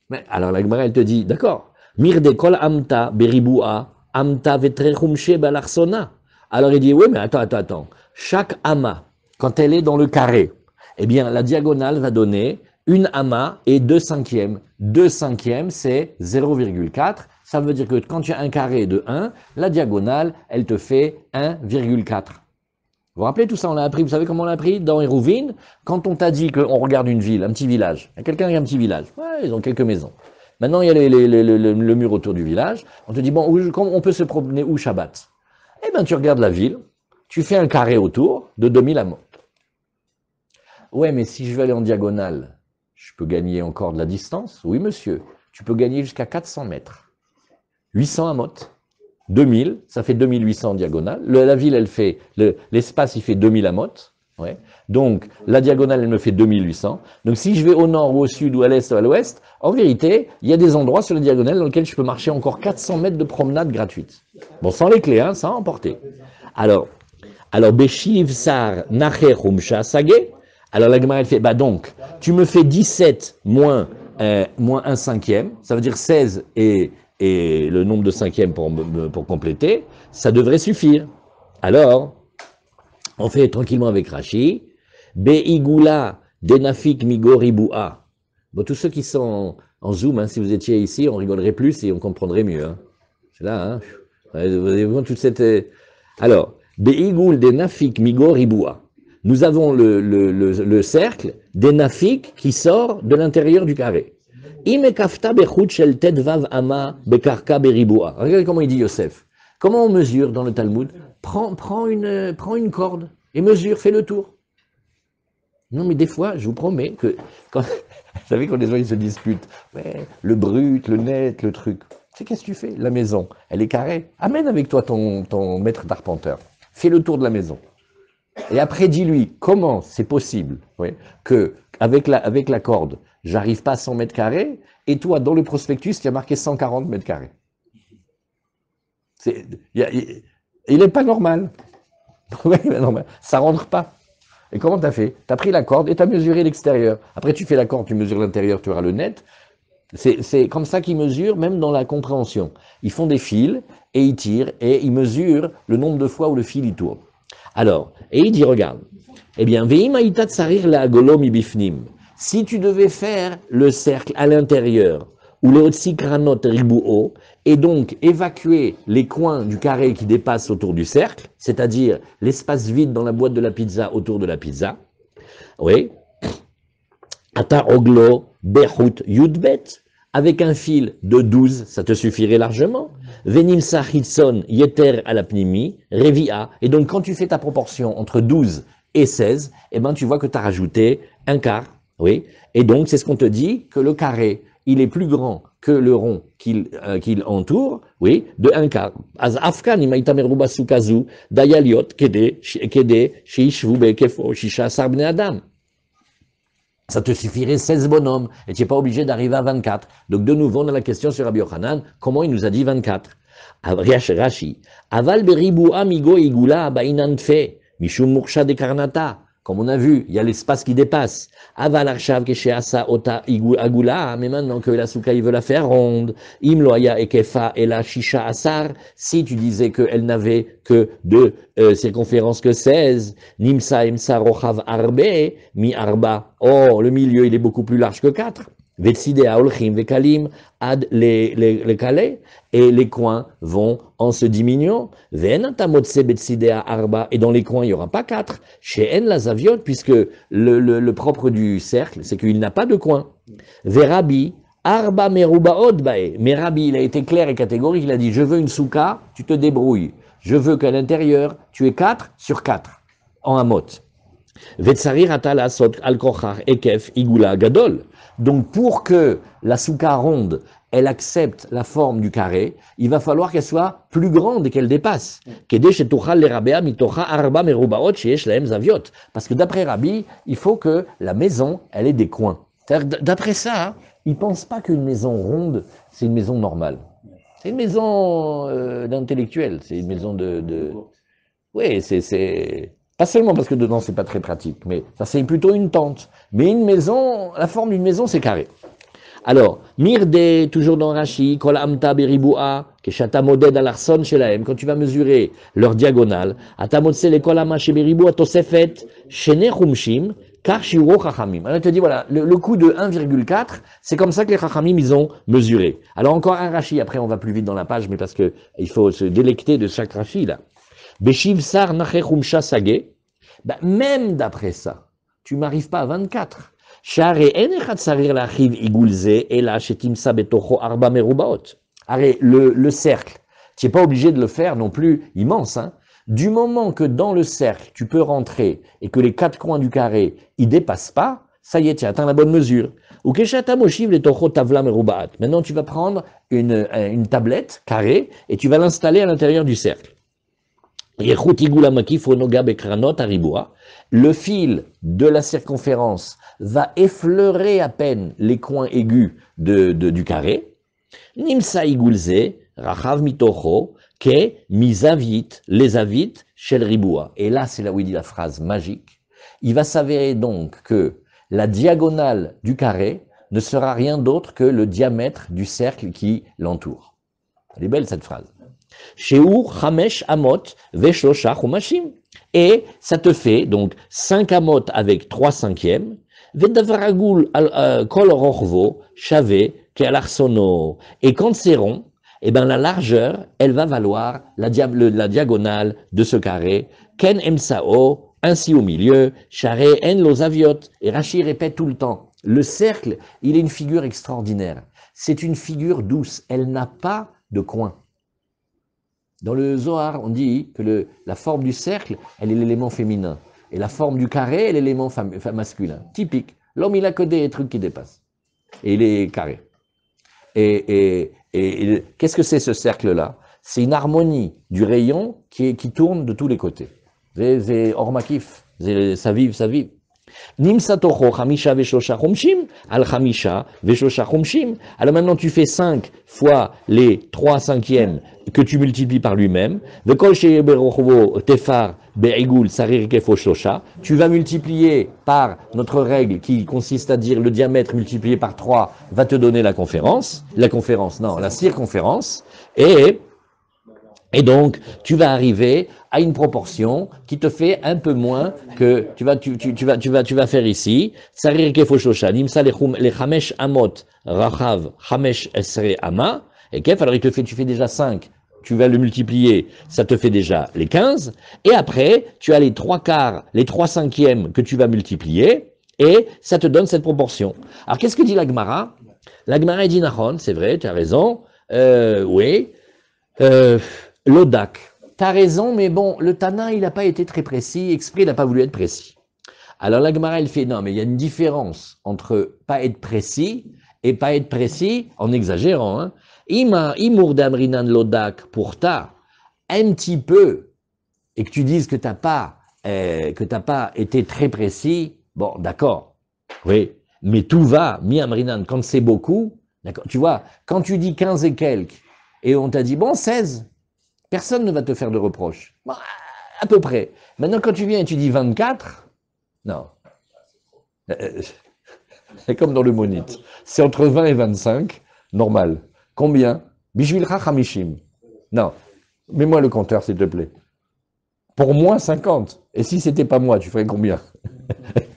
Mais alors la Gemara, elle te dit, d'accord, Mirde kol amta beribua, amta vetrechumshe balarsona. Alors il dit, oui, mais attends. Chaque ama, quand elle est dans le carré, eh bien la diagonale va donner une ama et 2/5. 2/5, c'est 0,4. Ça veut dire que quand tu as un carré de 1, la diagonale, elle te fait 1,4. Vous vous rappelez tout ça, on l'a appris, vous savez comment on l'a appris dans Eruvin? Quand on t'a dit qu'on regarde une ville, un petit village, il y a quelqu'un qui a un petit village, ouais, ils ont quelques maisons. Maintenant, il y a le mur autour du village, on te dit, bon, on peut se promener où Shabbat? Eh bien, tu regardes la ville, tu fais un carré autour de 2000 amot. Ouais, mais si je veux aller en diagonale, je peux gagner encore de la distance? Oui, monsieur, tu peux gagner jusqu'à 400 mètres. 800 amot. 2000, ça fait 2800 en diagonale. La ville, elle fait, l'espace, il fait 2000 amot. Ouais. Donc, la diagonale, elle me fait 2800. Donc, si je vais au nord ou au sud ou à l'est ou à l'ouest, en vérité, il y a des endroits sur la diagonale dans lesquels je peux marcher encore 400 mètres de promenade gratuite. Bon, sans les clés, hein, sans emporter. Alors, Beshiv Sar Nacher Humsha Sage. Alors, la Gemara, elle fait, bah donc, tu me fais 17 moins 1/5, ça veut dire 16 et le nombre de cinquièmes pour compléter, ça devrait suffire. Alors, on fait tranquillement avec Rashi, Beigula denafik migoribua. Bon, tous ceux qui sont en Zoom, hein, si vous étiez ici, on rigolerait plus et on comprendrait mieux. Hein. C'est là, hein. Vous avez vu toute cette... Alors, Beigul denafik migoribua. Nous avons le cercle denafik qui sort de l'intérieur du carré. Regardez comment il dit Yosef. Comment on mesure dans le Talmud? Prends une corde et mesure, fais le tour. Non, mais des fois, je vous promets que, vous savez, quand les gens ils se disputent, ouais, le brut, le net, le truc, c'est qu'est-ce que tu fais? La maison, elle est carrée. Amène avec toi ton maître d'arpenteur. fais le tour de la maison. Et après, dis-lui, comment c'est possible que avec la corde, j'arrive pas à 100 mètres carrés, et toi, dans le prospectus, tu as marqué 140 mètres carrés. Il n'est pas normal. Oui, mais normal. Ça rentre pas. Et comment tu as fait? Tu as pris la corde et tu as mesuré l'extérieur. Après, tu fais la corde, tu mesures l'intérieur, tu auras le net. C'est comme ça qu'ils mesurent, même dans la compréhension. Ils font des fils et ils tirent et ils mesurent le nombre de fois où le fil il tourne. Alors, et il dit, regarde, eh bien, si tu devais faire le cercle à l'intérieur, ou le otsikranot ribuo, et donc évacuer les coins du carré qui dépassent autour du cercle, c'est-à-dire l'espace vide dans la boîte de la pizza autour de la pizza, oui, ata oglo behut yudbet, avec un fil de 12, ça te suffirait largement. Venim sahitson yeter alapnimi, revia. Et donc, quand tu fais ta proportion entre 12 et 16, eh ben, tu vois que tu as rajouté un quart. Oui. Et donc, c'est ce qu'on te dit, que le carré, il est plus grand que le rond qu'il entoure, oui, de un quart. Az afkan imaita meruba sukazu, dayaliot, kede, sheishvu bekefo, shisha sarbne adam. Ça te suffirait 16 bonhommes, et tu n'es pas obligé d'arriver à 24. Donc de nouveau, on a la question sur Rabbi Yochanan, comment il nous a dit 24? Rashi, aval beribu amigo igula bainanfe, mishum mursha de karnata. Comme on a vu, il y a l'espace qui dépasse. Aval arshav kesheasa ota agula, mais maintenant que la souka, il veut la faire ronde. Imloaya ekefa et la shisha asar, si tu disais qu'elle n'avait que de circonférence que 16, nimsa imsa rochav arbe, mi arba. Oh, le milieu, il est beaucoup plus large que 4. Vetsidea olchim vekalim ad les calais, et les coins vont en se diminuant. Venantamotse betsidea arba, et dans les coins, il n'y aura pas 4. Chez en la zaviot, puisque le propre du cercle, c'est qu'il n'a pas de coin. Verabi, arba merubaot bae. Mais Rabbi, il a été clair et catégorique, il a dit, je veux une souka, tu te débrouilles. Je veux qu'à l'intérieur, tu aies 4 sur 4, en amot. Vetsarir atala sot al-kochar ekef igula gadol. Donc pour que la souka ronde, elle accepte la forme du carré, il va falloir qu'elle soit plus grande et qu'elle dépasse. Parce que d'après Rabbi, il faut que la maison, elle ait des coins. D'après ça, il ne pense pas qu'une maison ronde, c'est une maison normale. C'est une maison d'intellectuel, c'est une maison de... Oui, c'est... Pas seulement parce que dedans, c'est pas très pratique, mais ça, c'est plutôt une tente. Mais une maison, la forme d'une maison, c'est carré. Alors, Mirde, toujours dans Rashi, Kol Amta Beribua, Keshata Moded Alarson Shelaem, quand tu vas mesurer leur diagonale, Atamotse le Kol Ama Sheberibua Tosefet, Shene Chumshim, Kar Shiuro Chachamim. Alors, il te dit, voilà, le coût de 1,4, c'est comme ça que les Chachamim, ils ont mesuré. Alors, encore un Rashi, après, on va plus vite dans la page, mais parce que il faut se délecter de chaque Rashi, là. Beshiv Sar Nachechumsha Sage, même d'après ça, tu m'arrives pas à 24. Le cercle, tu n'es pas obligé de le faire non plus immense. Hein. Du moment que dans le cercle, tu peux rentrer et que les 4 coins du carré, ils ne dépassent pas, ça y est, tu as atteint la bonne mesure. Maintenant, tu vas prendre une tablette carrée et tu vas l'installer à l'intérieur du cercle. Le fil de la circonférence va effleurer à peine les coins aigus du carré. Nimsa igulze, rachav mitocho, ke mizavit, les avit, shel riboua. Et là, c'est là où il dit la phrase magique. Il va s'avérer donc que la diagonale du carré ne sera rien d'autre que le diamètre du cercle qui l'entoure. Elle est belle cette phrase. Sheu chamesh amot veshlosha chumashim. Et ça te fait donc 5 amot avec 3 cinquièmes. Vedavaragul kol rochvo shave ke'alarsono. Et quand c'est rond, eh ben la largeur, elle va valoir la diagonale de ce carré. Ken emsao, ainsi au milieu, share en los aviot. Et Rashi répète tout le temps. Le cercle, il est une figure extraordinaire. C'est une figure douce. Elle n'a pas de coin. Dans le Zohar, on dit que la forme du cercle, elle est l'élément féminin. Et la forme du carré est l'élément masculin. Typique. L'homme, il a que des trucs qui dépassent. Et il est carré. Et qu'est-ce que c'est ce cercle-là? c'est une harmonie du rayon qui tourne de tous les côtés. C'est ormakif, ça vive, ça vive. Nimsatocho chamisha veshosha chumshim, al chamisha veshosha chumshim. Alors maintenant tu fais 5 fois les 3 cinquièmes que tu multiplies par lui-même. Vekol sheyeberochovo tefar be'igul sarir kefo shosha. Tu vas multiplier par notre règle qui consiste à dire le diamètre multiplié par 3 va te donner la circonférence. Et donc, tu vas arriver à une proportion qui te fait un peu moins que tu vas faire ici. Sarir kefo shosha, nimsa le chamesh amot rachav chamesh esre ama. Et kef, alors tu fais déjà 5. Tu vas le multiplier, ça te fait déjà les 15. Et après, tu as les 3 quarts, les 3 cinquièmes que tu vas multiplier. Et ça te donne cette proportion. Alors, qu'est-ce que dit la Gemara? La Gemara dit Nachon, c'est vrai, tu as raison. Oui. L'Odak. T'as raison, mais bon, le Tana, il n'a pas été très précis, exprès, il n'a pas voulu être précis. Alors la Gemara, elle fait, non, mais il y a une différence entre pas être précis et pas être précis en exagérant. Hein. Imur d'amrinan l'Odak pour ta, un petit peu, et que tu dises que t'as pas été très précis, bon, d'accord, oui, mais tout va, mi amrinan, quand c'est beaucoup, d'accord, tu vois, quand tu dis 15 et quelques, et on t'a dit, bon, 16, personne ne va te faire de reproches. Bon, à peu près. Maintenant, quand tu viens et tu dis 24, non. C'est comme dans le monite. C'est entre 20 et 25, normal. Combien? Bishvilcha chamishim. Non. Mets-moi le compteur, s'il te plaît. Pour moi, 50. Et si c'était pas moi, tu ferais combien?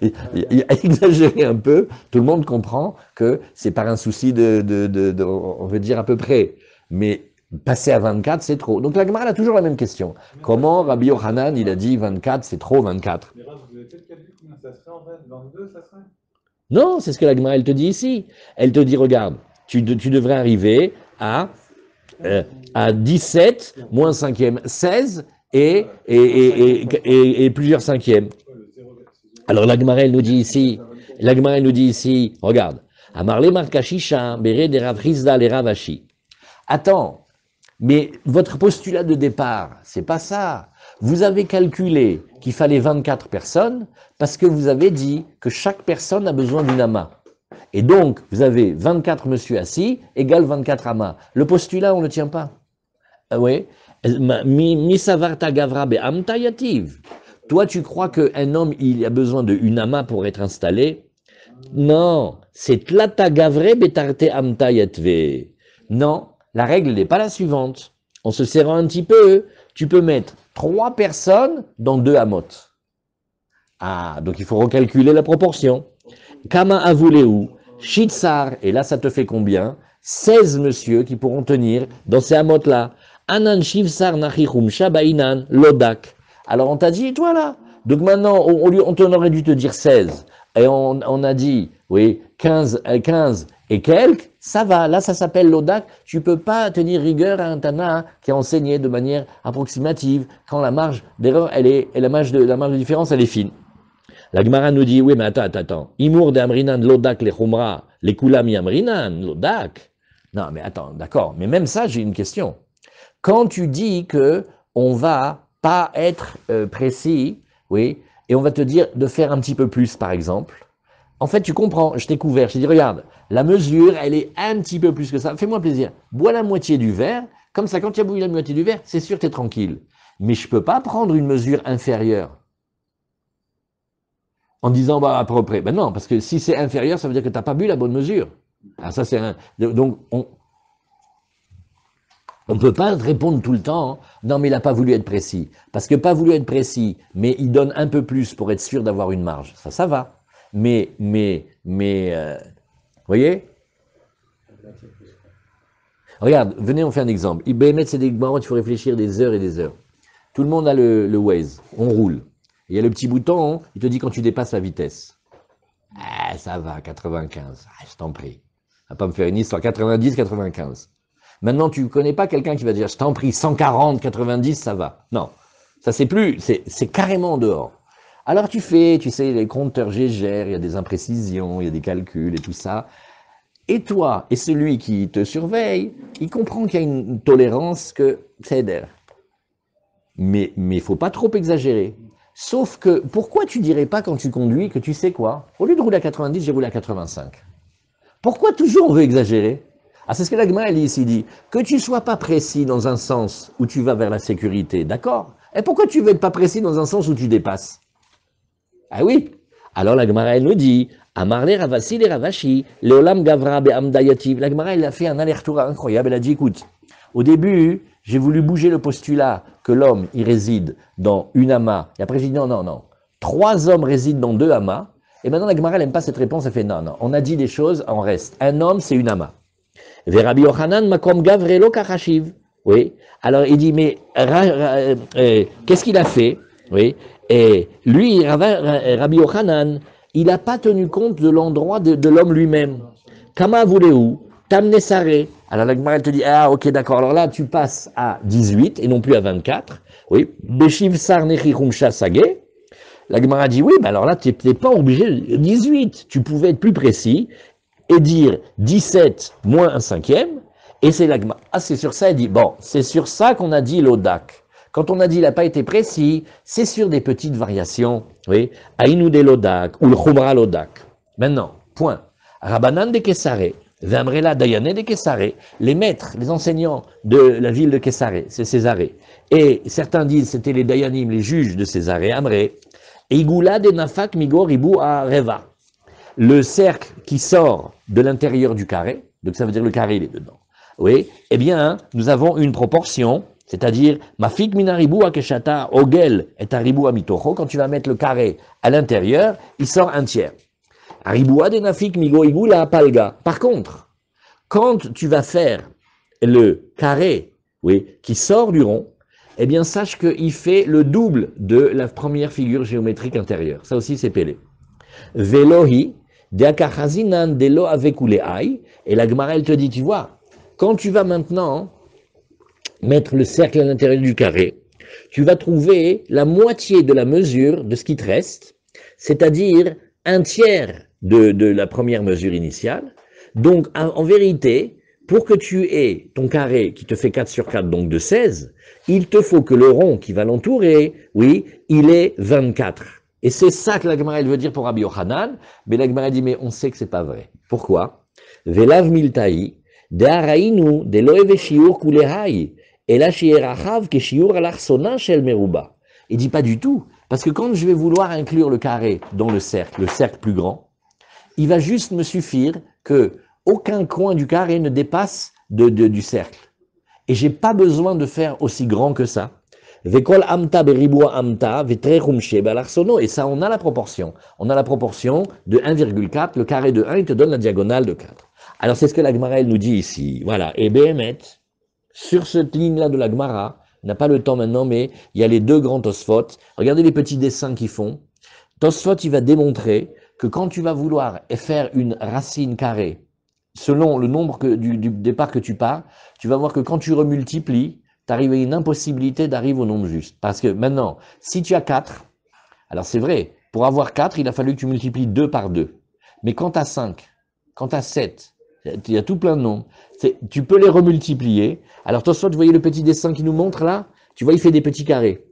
Il a exagéré un peu. Tout le monde comprend que c'est par un souci on veut dire à peu près. Mais passer à 24, c'est trop. Donc la Gemara a toujours la même question. Comment Rabbi Yochanan, il a dit 24, c'est trop 24? Mais vous avez peut-être calculé combien ça serait en fait? 22, ça serait? Non, c'est ce que la Gemara, elle te dit ici. Elle te dit, regarde, tu devrais arriver à 17, moins cinquième, 16 et plusieurs cinquièmes. Alors la Gemara, elle nous dit ici, regarde, Amarle Markashisha, Bere de Rav Chizda le Ravashi. Attends, mais votre postulat de départ, c'est pas ça. Vous avez calculé qu'il fallait 24 personnes parce que vous avez dit que chaque personne a besoin d'une ama. Et donc, vous avez 24 monsieur assis égale 24 amas. Le postulat, on ne le tient pas. Ah oui. Misavarta gavra be'amta yativ. Toi, tu crois qu'un homme, il a besoin d'une ama pour être installé? Non, c'est tlata gavre betarte amta yatve. Non. La règle n'est pas la suivante. En se serrant un petit peu, tu peux mettre 3 personnes dans 2 amotes. Ah, donc il faut recalculer la proportion. Kama avuleu, shitsar, et là ça te fait combien? 16 monsieur qui pourront tenir dans ces amotes-là. Anan shivsar nachichum shabainan lodak. Alors on t'a dit, toi là. Donc maintenant, on aurait dû te dire 16. Et on a dit, oui, 15 et quelques, ça va. Là, ça s'appelle l'Odak. Tu peux pas tenir rigueur à un Tana qui a enseigné de manière approximative quand la marge d'erreur, la marge de différence, elle est fine. La Gemara nous dit, oui, mais attends. Imur de amrinan l'Odak les chumra, les kulam yamrinan l'Odak. Non, mais attends, d'accord. Mais même ça, j'ai une question. Quand tu dis que on va pas être précis, oui, et on va te dire de faire un petit peu plus, par exemple. En fait, tu comprends, je t'ai couvert, je t'ai dit, regarde, la mesure, elle est un petit peu plus que ça. Fais-moi plaisir, bois la moitié du verre, comme ça, quand tu as bu la moitié du verre, c'est sûr que tu es tranquille. Mais je ne peux pas prendre une mesure inférieure en disant, bah, à peu près. Ben non, parce que si c'est inférieur, ça veut dire que tu n'as pas bu la bonne mesure. Alors ça, c'est un... Donc, on ne peut pas répondre tout le temps, hein, non mais il n'a pas voulu être précis. Parce que pas voulu être précis, mais il donne un peu plus pour être sûr d'avoir une marge. Ça va. Mais, voyez? Regarde, venez, on fait un exemple. IBM, c'est des il faut réfléchir des heures et des heures. Tout le monde a le Waze, on roule. Il y a le petit bouton, hein, il te dit quand tu dépasses la vitesse. Ah, ça va, 95. Ah, je t'en prie. On va pas me faire une histoire, 90, 95. Maintenant, tu ne connais pas quelqu'un qui va dire, je t'en prie, 140, 90, ça va. Non, ça c'est plus, c'est carrément en dehors. Alors tu sais, les compteurs Gégère, il y a des imprécisions, il y a des calculs et tout ça. Et toi, et celui qui te surveille, il comprend qu'il y a une tolérance que c'est d'air. Mais il faut pas trop exagérer. Sauf que, pourquoi tu dirais pas quand tu conduis que tu sais quoi? Au lieu de rouler à 90, j'ai roulé à 85. Pourquoi toujours on veut exagérer? Ah, c'est ce que la Gemara ici dit. Que tu sois pas précis dans un sens où tu vas vers la sécurité, d'accord? Et pourquoi tu veux être pas précis dans un sens où tu dépasses? Ah oui. Alors la Gemara elle nous dit, Amarle Ravasi le Ravashi, Leolam Gavra Be'amdayativ. La Gemara elle a fait un aller-retour incroyable. Elle a dit, écoute, au début, j'ai voulu bouger le postulat que l'homme, il réside dans une ama. Et après, j'ai dit non. 3 hommes résident dans 2 amas. Et maintenant, la Gemara, elle n'aime pas cette réponse. Elle fait non. On a dit des choses, on reste. Un homme, c'est une ama. Verabi Yochanan, makom gavrelo kachashiv. Oui. Alors, il dit, mais qu'est-ce qu'il a fait? Oui. Et lui, Rabbi Yochanan, il n'a pas tenu compte de l'endroit de l'homme lui-même. Kama voulez-vous? Tamnesare. Alors la Gemara, elle te dit, ah ok d'accord, alors là tu passes à 18 et non plus à 24. Oui. Beshiv sar nechichumsha sagé. La Gemara dit, oui, mais alors là tu n'es pas obligé de 18. Tu pouvais être plus précis et dire 17 moins un cinquième. Et c'est la Gemara. Ah c'est sur ça, elle dit, bon, c'est sur ça qu'on a dit l'odak. Quand on a dit il n'a pas été précis, c'est sur des petites variations. Oui. Aïnou de l'odak ou le chumra l'odak. Maintenant, point. Rabbanan de Kessare. Vamrela Dayane de Kessare, les maîtres, les enseignants de la ville de Kessare, c'est Césarée. Et certains disent c'était les Dayanim, les juges de Césarée, Amré. Igula de Nafak Migo Ribou à Reva. Le cercle qui sort de l'intérieur du carré, donc ça veut dire le carré il est dedans. Oui, eh bien, nous avons une proportion, c'est-à-dire Mafik Minaribou à Keshata Ogel et Aribou à Mitocho, quand tu vas mettre le carré à l'intérieur, il sort un tiers. Ariboua de Nafik Migo Igula Palga. Par contre, quand tu vas faire le carré, oui, qui sort du rond, eh bien, sache qu'il fait le double de la première figure géométrique intérieure. Ça aussi, c'est Pélé. Velohi, deakachazinan delo avekuleai. Et la Gemara, elle te dit, tu vois, quand tu vas maintenant mettre le cercle à l'intérieur du carré, tu vas trouver la moitié de la mesure de ce qui te reste, c'est-à-dire un tiers de la première mesure initiale. Donc, en vérité, pour que tu aies ton carré qui te fait 4 sur 4, donc de 16, il te faut que le rond qui va l'entourer, oui, il est 24. Et c'est ça que la Gemara elle veut dire pour Rabbi Yochanan, mais la Gemara dit, mais on sait que c'est pas vrai. Pourquoi? Velav miltai, de'arainu, de'loeve shiur kulehai, ela shierachav ke shiur alarsona shel meruba. Il dit pas du tout, parce que quand je vais vouloir inclure le carré dans le cercle plus grand, il va juste me suffire que aucun coin du carré ne dépasse du cercle. Et j'ai pas besoin de faire aussi grand que ça. Vekol amta beribua amta vetrechumshe balarsono. Et ça, on a la proportion. On a la proportion de 1,4. Le carré de 1, il te donne la diagonale de 4. Alors, c'est ce que la Gemara, elle nous dit ici. Voilà. Et Behemet, sur cette ligne-là de la Gemara, on n'a pas le temps maintenant, mais il y a les 2 grands Tosfot. Regardez les petits dessins qu'ils font. Tosfot, il va démontrer que quand tu vas vouloir faire une racine carrée, selon le nombre du départ que tu pars, tu vas voir que quand tu remultiplies, tu arrives à une impossibilité d'arriver au nombre juste. Parce que maintenant, si tu as 4, alors c'est vrai, pour avoir 4, il a fallu que tu multiplies 2 par 2. Mais quand tu as 5, quand tu as 7, il y a tout plein de nombres, tu peux les remultiplier. Alors Tosfot, vous voyez le petit dessin qu'il nous montre là? Tu vois, il fait des petits carrés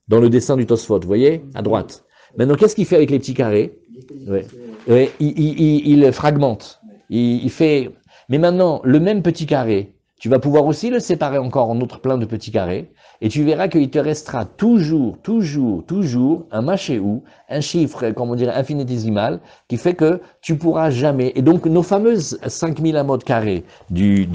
dans le dessin du Tosfot, vous voyez, à droite. Maintenant, qu'est-ce qu'il fait avec les petits carrés? Ouais, il fragmente. Il fait. Mais maintenant, le même petit carré, tu vas pouvoir aussi le séparer encore en autre plein de petits carrés, et tu verras qu'il te restera toujours un machéou, un chiffre, comment dire, infinitésimal, qui fait que tu pourras jamais. Et donc, nos fameuses 5000 amot carrés du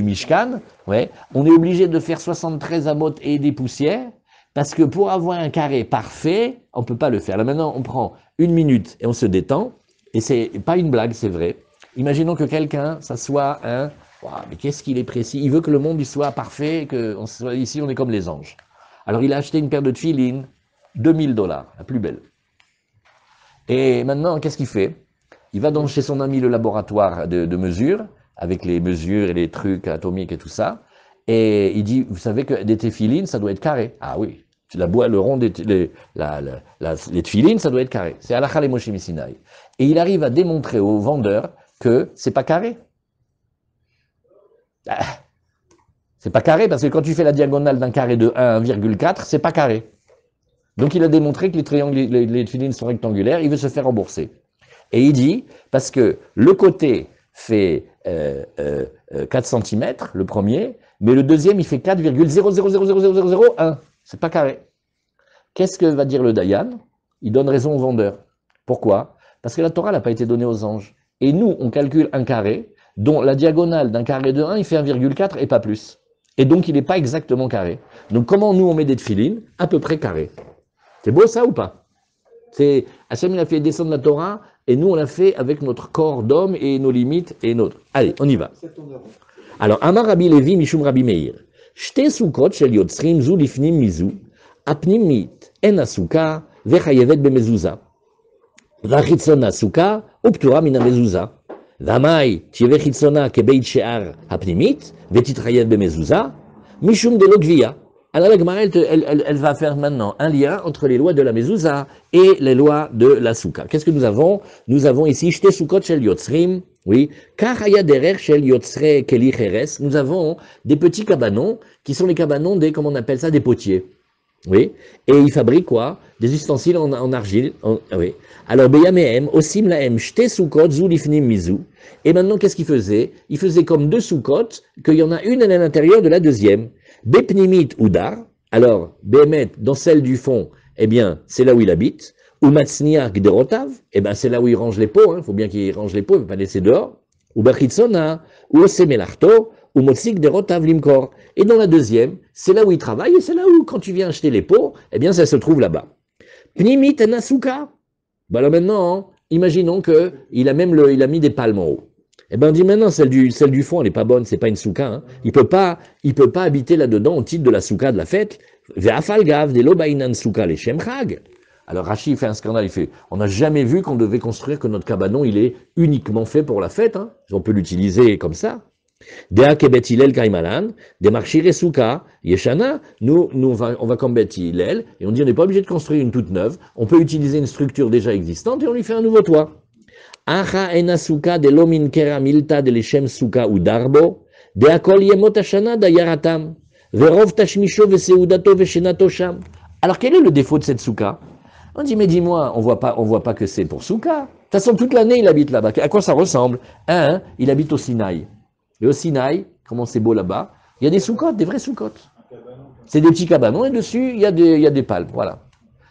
Mishkan, ouais, on est obligé de faire 73 amot et des poussières, parce que pour avoir un carré parfait, on ne peut pas le faire. Là maintenant, on prend 1 minute et on se détend, et c'est pas une blague, c'est vrai. Imaginons que quelqu'un, ça soit un... Wow, mais qu'est-ce qu'il est précis? Il veut que le monde il soit parfait, que ici on est comme les anges. Alors il a acheté une paire de tefilines, $2000, la plus belle. Et maintenant, qu'est-ce qu'il fait? Il va chez son ami le laboratoire de mesure, avec les mesures et les trucs atomiques et tout ça, et il dit, vous savez que des tefilines, ça doit être carré. Ah oui, le rond les tefilines, ça doit être carré. C'est halakha le Moshe Sinai. Et il arrive à démontrer au vendeur que c'est pas carré. Ah, c'est pas carré parce que quand tu fais la diagonale d'un carré de 1 à 1,4, c'est pas carré. Donc il a démontré que les triangles, les filines sont rectangulaires, il veut se faire rembourser. Et il dit, parce que le côté fait 4 cm, le premier, mais le deuxième, il fait 4,00000001. C'est pas carré. Qu'est-ce que va dire le Dayan? Il donne raison au vendeur. Pourquoi? Parce que la Torah n'a pas été donnée aux anges. Et nous, on calcule un carré, dont la diagonale d'un carré de 1, il fait 1,4 et pas plus. Et donc, il n'est pas exactement carré. Donc, comment nous, on met des tefilines? À peu près carré. C'est beau ça ou pas? C'est Hachem, il a fait descendre la Torah, et nous, on l'a fait avec notre corps d'homme et nos limites et notre... Allez, on y va. Alors, Amar Rabbi Levi, Mishum Rabbi Meir. Shte sukot shel yotzrim zu lifnim mizu, apnimit en asuka, vechayevet bemezuzah. Vachitzona suka, uptura min hamezuzah. Vamai, tieve chitzona kebeit she'ar apnimit, vetitrayevet bemezuzah, mishum de l'ogvia. Alors la Gemara, elle va faire maintenant un lien entre les lois de la mezuzah et les lois de la souka. Qu'est-ce que nous avons? Nous avons ici shte sukot shel yotzrim, oui, kachaya derer shel yotzre keli cheres. Nous avons des petits cabanons qui sont les cabanons des, comment on appelle ça, des potiers. Oui, et ils fabriquent quoi? Des ustensiles en argile. Oui. Alors, Beyamehem, Osim Lahem, Shte Sukot, Zulifnim Mizu. Et maintenant, qu'est-ce qu'ils faisaient? Ils faisaient comme deux Sukot, qu'il y en a une à l'intérieur de la deuxième. Bepnimit Udar. Alors, Behemet, dans celle du fond, eh bien, c'est là où il habite. Ou Matzniar Gderotav, eh bien, c'est là où il range les pots. Il faut bien qu'il range les pots, il ne va pas laisser dehors. Ou Bachitsona, ou Osemelarto, ou Motsik Derotav Limkor. Et dans la deuxième, c'est là où il travaille, et c'est là où, quand tu viens acheter les pots, eh bien, ça se trouve là-bas. Pnimit Nasuka. Ben alors maintenant, imaginons qu'il a mis des palmes en haut. Eh bien, on dit maintenant, celle du fond, elle n'est pas bonne, c'est pas une souka. Hein. Il peut pas habiter là-dedans au titre de la souka de la fête. Ve'afalgav de l'obainan souka les shemchag. Alors Rashi fait un scandale, il fait, on n'a jamais vu qu'on devait construire que notre cabanon, il est uniquement fait pour la fête. Hein. On peut l'utiliser comme ça. Dea kebet Hillel kaimalan, des marchires souka, yeshana, on va comme Bet Hillel, et on dit on n'est pas obligé de construire une toute neuve, on peut utiliser une structure déjà existante et on lui fait un nouveau toit. Acha ena souka de lomin kera milta de leshem souka ou darbo, de akol yemot hashana dayaratam, verov tashmisho veseudato veshenato sham. Alors quel est le défaut de cette souka? On dit mais dis-moi, on voit pas que c'est pour souka. De toute façon toute l'année il habite là-bas. À quoi ça ressemble? Il habite au Sinaï. Et au Sinaï, comment c'est beau là-bas, il y a des soukottes, des vrais soukottes. C'est des petits cabanons et dessus, il y a des palmes, voilà.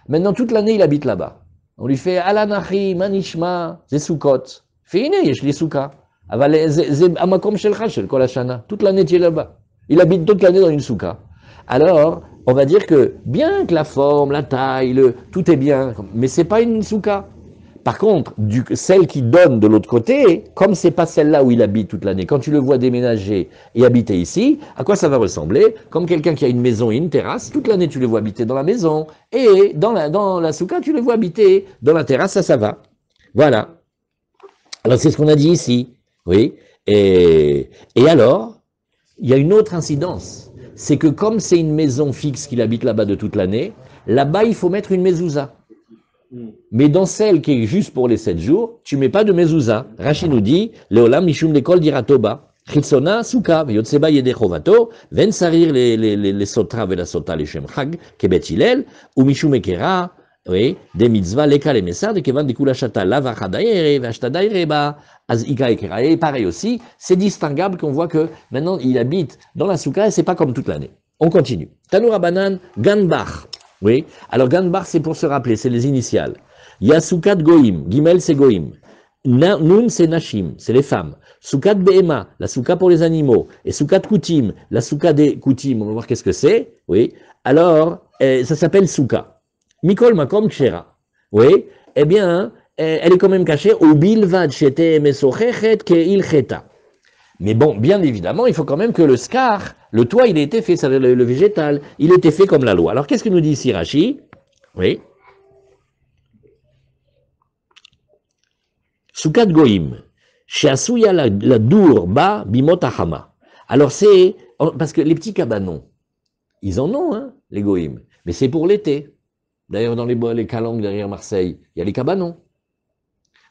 Maintenant, toute l'année, il habite là-bas. On lui fait « Alanachi, manishma, ze soukot ». Fine, yesh li souka. Ze amakom shelcha shel kol hashana. Toute l'année, tu es là-bas. Il habite toute l'année dans une souka. Alors, on va dire que, bien que la forme, la taille, tout est bien, mais c'est pas une souka. Par contre, celle qui donne de l'autre côté, comme c'est pas celle-là où il habite toute l'année, quand tu le vois déménager et habiter ici, à quoi ça va ressembler? Comme quelqu'un qui a une maison et une terrasse, toute l'année tu le vois habiter dans la maison, et dans la souka, tu le vois habiter dans la terrasse, ça va. Voilà. Alors c'est ce qu'on a dit ici, oui. Et alors, il y a une autre incidence, c'est que comme c'est une maison fixe qu'il habite là-bas de toute l'année, là-bas il faut mettre une mezouza. Mais dans celle qui est juste pour les 7 jours, tu ne mets pas de mezouza. Rashi nous dit, Leolam mishum lekol diratoba, chitzona suka, veyotseba yedechovato, ven sarir les sotra ve la sota les shem chag, kebet hillel, ou mishum ekera, oui, des mitzvah leka les messar, de kevan de kula shata lava chadaire, v'ashtadaire ba, az ika ekera. Et pareil aussi, c'est distinguable qu'on voit que maintenant il habite dans la souka et c'est pas comme toute l'année. On continue. Tanoura banan, ganbach. Oui, alors Ganbar c'est pour se rappeler, c'est les initiales. Yasukat Goïm, Gimel c'est Goïm. Nun c'est Nashim, c'est les femmes. Sukat Behema, la souka pour les animaux. Et Sukat Koutim, la souka des Koutim, on va voir qu'est-ce que c'est. Oui, alors ça s'appelle souka. Mikol Makom Kshera. Oui, eh bien, elle est quand même cachée au Bilvad Shete Mesochechet Keil Cheta. Mais bon, bien évidemment, il faut quand même que le scar, le toit, il a été fait, ça, le végétal, il a été fait comme la loi. Alors, qu'est-ce que nous dit ici Rashi? Oui. Soukat Goïm, Sheasuya la dour ba bimot ahama. Alors, c'est, parce que les petits cabanons, ils en ont, hein, les Goïm, mais c'est pour l'été. D'ailleurs, dans les calanques derrière Marseille, il y a les cabanons.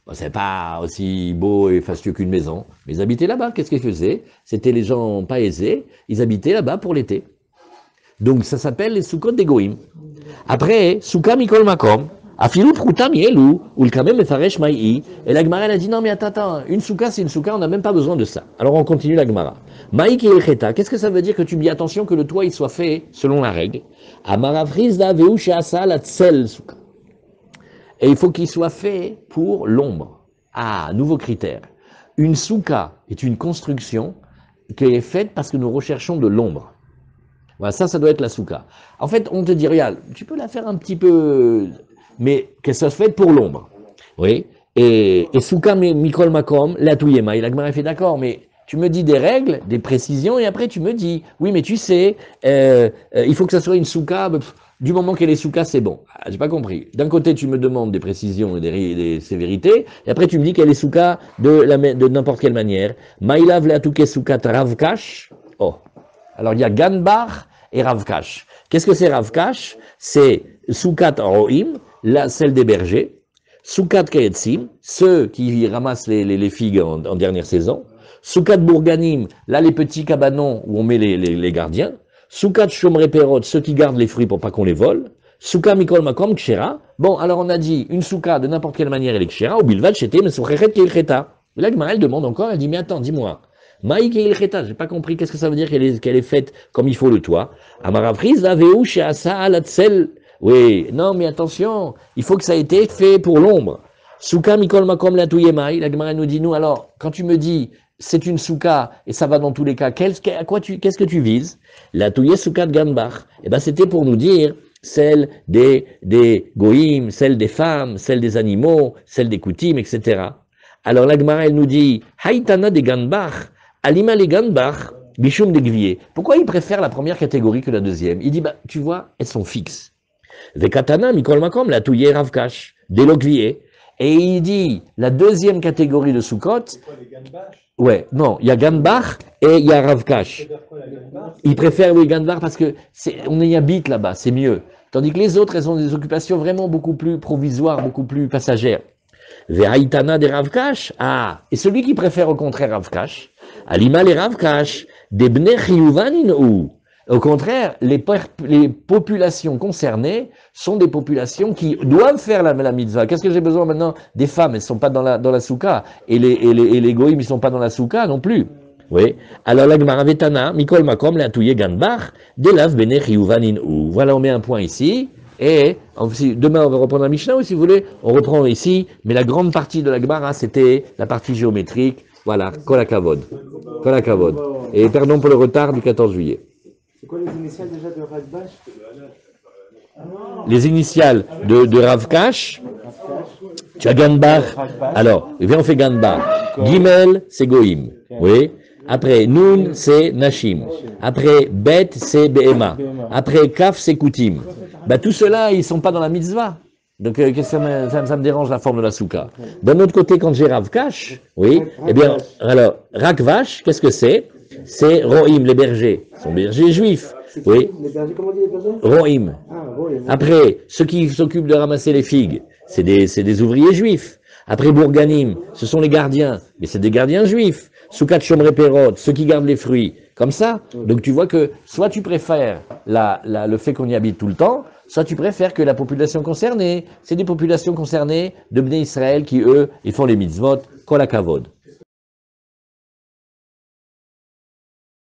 Bon, c'est pas aussi beau et fastueux qu'une maison, mais ils habitaient là-bas. Qu'est-ce qu'ils faisaient? C'était les gens pas aisés, ils habitaient là-bas pour l'été. Donc ça s'appelle les soukot des goïm. Après, souka mikol makom, afilu proutam yelou, ou le kamem mefaresh maï. Et la Gemara elle a dit non mais attends, une souka c'est une souka, on n'a même pas besoin de ça. Alors on continue la Gemara. Maï ki elcheta, qu'est-ce que ça veut dire que tu me dis attention que le toit il soit fait selon la règle? Amaravrizda veu sheasa la tsel souka. Et il faut qu'il soit fait pour l'ombre. Ah, nouveau critère. Une souka est une construction qui est faite parce que nous recherchons de l'ombre. Voilà, ça doit être la souka. En fait, on te dit, regarde, tu peux la faire un petit peu, mais qu'elle soit faite pour l'ombre. Oui. Et souka mikol makom, la touyema. Et la Gemara fait d'accord, mais tu me dis des règles, des précisions, et après tu me dis, oui, mais tu sais, il faut que ça soit une souka, du moment qu'elle est souka, c'est bon. Ah, j'ai pas compris. D'un côté, tu me demandes des précisions et des sévérités, et après tu me dis qu'elle est souka de n'importe quelle manière. Maïlav le'atuke soukat ravkash. Oh. Alors il y a Ganbar et Ravkash. Qu'est-ce que c'est Ravkash? C'est Soukat Rohim, celle des bergers, Soukat Kaetzim, ceux qui ramassent les figues en dernière saison, Soukat Bourganim, là les petits cabanons où on met les gardiens, Soukat Shomre Perot, ceux qui gardent les fruits pour pas qu'on les vole, Souka Mikol Makom Kshera. Bon, alors on a dit une souka de n'importe quelle manière elle est Kshera, ou Bilvad Chete, mais Souchet Kilcheta. Et là, elle demande encore, elle dit, mais attends, dis-moi. Maïk et Ilcheta, j'ai pas compris, qu'est-ce que ça veut dire qu'elle est faite comme il faut le toit. Amarapris, Aveu, Sheasa, Alatsel. Oui, non, mais attention, il faut que ça ait été fait pour l'ombre. Souka, Mikol, Makom, la Touyemaï. La Gemara nous dit, nous, alors, quand tu me dis, c'est une souka, et ça va dans tous les cas, qu'est-ce que tu vises? La Touye Souka de Ganbach. Eh ben, c'était pour nous dire, celle des goïms, celle des femmes, celle des animaux, celle des coutumes, etc. Alors, la Gemara, elle nous dit, Haïtana de Ganbach. Alima les Ganbach, Bishum de Gvier. Pourquoi il préfère la première catégorie que la deuxième? Il dit, bah, tu vois, elles sont fixes. Vekatana, Mikol Makom, la Touye Ravkash, Delogvier. Et il dit, la deuxième catégorie de Sukkot. C'est quoi les Ganbach? Ouais, non, il y a Ganbach et il y a Ravkash. Il préfère les Ganbach parce que on y habite là-bas, c'est mieux. Tandis que les autres, elles ont des occupations vraiment beaucoup plus provisoires, beaucoup plus passagères. Vehaïtana des Ravkash. Ah, et celui qui préfère au contraire Ravkash, Alima les Ravkash, des Bnei Chiyuvanin ou. Au contraire, les populations concernées sont des populations qui doivent faire la mitzvah. Qu'est-ce que j'ai besoin maintenant? Des femmes, elles ne sont pas dans la souka. Et les goïms, ils ne sont pas dans la souka non plus. Oui. Alors la Gemara Vetana, Mikol Makom, la Touye Ganbach, Delav Bnei Chiyuvanin ou. Voilà, on met un point ici. Et demain, on va reprendre la Mishnah, ou si vous voulez, on reprend ici. Mais la grande partie de la Gemara, c'était la partie géométrique. Voilà, Kol HaKavod. Kol HaKavod. Et pardon pour le retard du 14 juillet. C'est quoi les initiales déjà de Ravkash? Les initiales de Ravkash, tu as Ganbar. Alors, eh bien, on fait Ganbar. Gimel, c'est Goïm. Oui. Après, Nun, c'est Nashim. Après, Bet, c'est Behema. Après, Kaf, c'est Koutim. Bah, tout cela, ils ne sont pas dans la mitzvah. Donc, qu'est-ce que ça me dérange la forme de la souka. D'un autre côté, quand j'ai Ravkash, oui, eh bien, alors, Rakvash, qu'est-ce que c'est? C'est Rohim, les bergers. Ce sont bergers juifs. Oui. Les bergers, comment on dit les bergers? Rohim. Ah, Rohim. Après, ceux qui s'occupent de ramasser les figues, c'est des ouvriers juifs. Après, Bourganim, ce sont les gardiens, mais c'est des gardiens juifs. Soukat Shomre Perot, ceux qui gardent les fruits. Comme ça. Donc tu vois que soit tu préfères le fait qu'on y habite tout le temps, soit tu préfères que la population concernée, c'est des populations concernées de Bnei Israël qui, eux, ils font les mitzvot, Kol HaKavod.